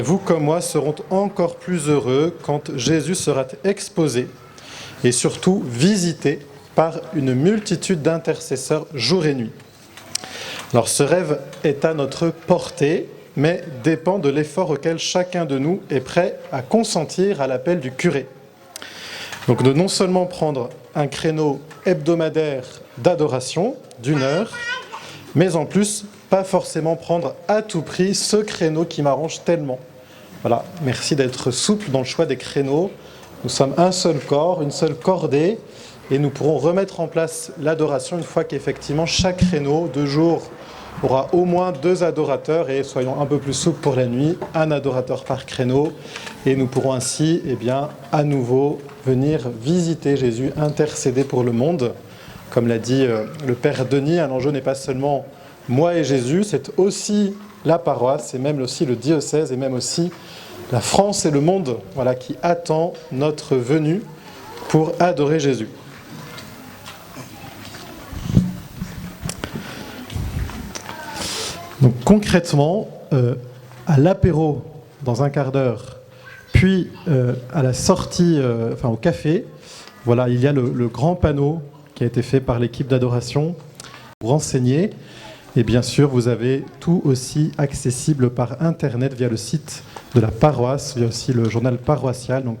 vous comme moi serons encore plus heureux quand Jésus sera exposé et surtout visité par une multitude d'intercesseurs jour et nuit. Alors ce rêve est à notre portée, mais dépend de l'effort auquel chacun de nous est prêt à consentir à l'appel du curé. Donc de non seulement prendre un créneau hebdomadaire d'adoration d'1 heure, mais en plus, pas forcément prendre à tout prix ce créneau qui m'arrange tellement. Voilà, merci d'être souple dans le choix des créneaux. Nous sommes un seul corps, une seule cordée, et nous pourrons remettre en place l'adoration une fois qu'effectivement chaque créneau, 2 jours, aura au moins 2 adorateurs, et soyons un peu plus souples pour la nuit, 1 adorateur par créneau, et nous pourrons ainsi, à nouveau, venir visiter Jésus, intercéder pour le monde. Comme l'a dit le Père Denis, l'enjeu n'est pas seulement moi et Jésus, c'est aussi la paroisse, et même aussi le diocèse, et même aussi la France et le monde, voilà, qui attend notre venue pour adorer Jésus. Donc concrètement, à l'apéro, dans un quart d'heure, puis à la sortie, au café, voilà, il y a le grand panneau qui a été fait par l'équipe d'adoration pour renseigner. Et bien sûr, vous avez tout aussi accessible par Internet via le site de la paroisse, via aussi le journal paroissial. Donc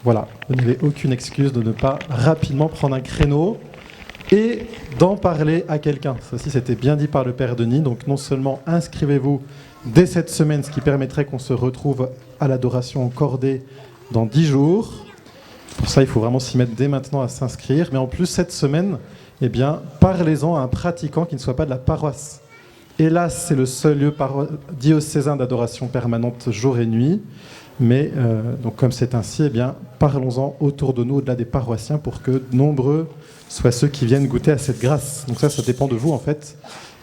voilà, vous n'avez aucune excuse de ne pas rapidement prendre un créneau et d'en parler à quelqu'un. Ça aussi, c'était bien dit par le Père Denis. Donc non seulement inscrivez-vous dès cette semaine, ce qui permettrait qu'on se retrouve à l'adoration en cordée dans 10 jours. Pour ça, il faut vraiment s'y mettre dès maintenant à s'inscrire. Mais en plus, cette semaine, parlez-en à un pratiquant qui ne soit pas de la paroisse. Hélas, c'est le seul lieu diocésain d'adoration permanente jour et nuit. Mais donc comme c'est ainsi, parlons-en autour de nous, au-delà des paroissiens, pour que nombreux soient ceux qui viennent goûter à cette grâce. Donc ça dépend de vous, en fait,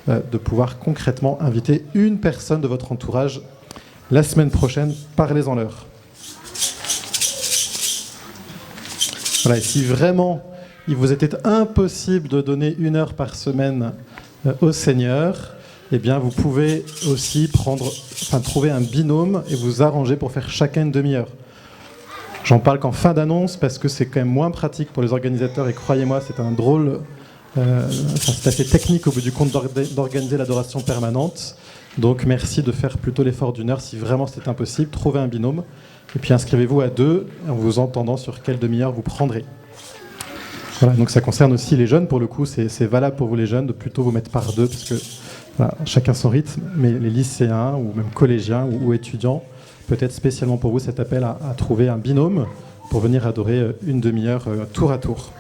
de pouvoir concrètement inviter une personne de votre entourage la semaine prochaine. Parlez-en-leur. Voilà, et si vraiment il vous était impossible de donner 1 heure par semaine au Seigneur, vous pouvez aussi trouver un binôme et vous arranger pour faire chacun une demi-heure. J'en parle qu'en fin d'annonce parce que c'est quand même moins pratique pour les organisateurs, et croyez-moi, c'est un drôle, c'est assez technique au bout du compte d'organiser l'adoration permanente. Donc merci de faire plutôt l'effort d'1 heure si vraiment c'est impossible. Trouvez un binôme et puis inscrivez-vous à 2 en vous entendant sur quelle demi-heure vous prendrez. Voilà, donc ça concerne aussi les jeunes, pour le coup, c'est valable pour vous les jeunes de plutôt vous mettre par 2, parce que voilà, chacun son rythme, mais les lycéens ou même collégiens ou étudiants, peut-être spécialement pour vous cet appel à trouver un binôme pour venir adorer une demi-heure tour à tour.